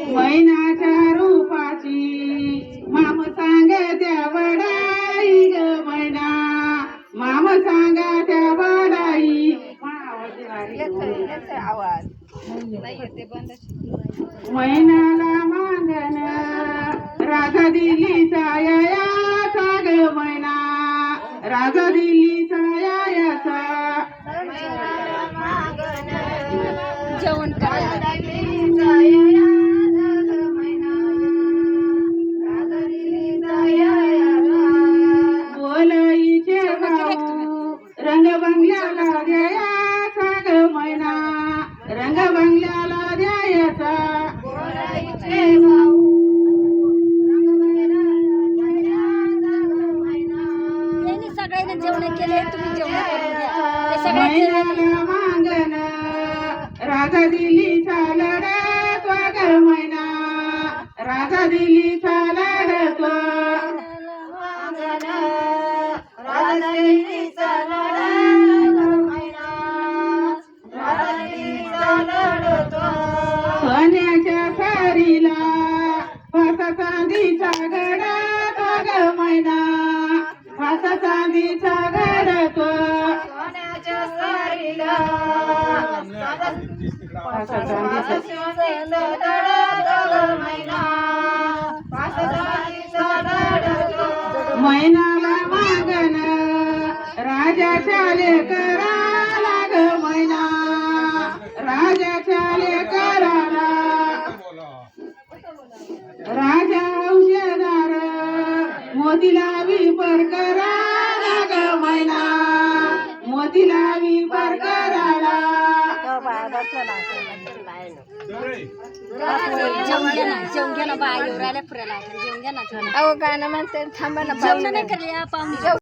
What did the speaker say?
मैनाच्या रूपाची ma'am सांग त्या वडाई ग मैना माम सांगा त्या वडाई आवाज मैनाला मागन राजा दिल्लीचा यायाचा ग मैना राजा दिल्लीचा यायाचा जेवण करायला बोलईचे भाऊ रंग बंगल्याला द्यायचा ग मैना रंग बंगल्याला द्यायचा सगळ्यांनी जेवण केले तुम्ही जेवण करून घ्या ते सगळे मैनाला मागन राजा दिल्लीचा लढतो ग मैना राजा दिल्लीचा लढतो सोन्याच्या सारीला फासा चांदीचा गडतो ग मैना फासा चांदीचा गडतो फासा चांदीचा मैनाला मागन राजाच्या लेकराला ग मैना राजाच्या लेकराला राजा औषधार मोतीला विपर कराला ग मैना मोतीला विपर कराला जेवण घ्या ना बाय एवढ्या फिरायला जेवण घ्या ना अहो गाणं म्हणते थांबा ना जेवण नाही केले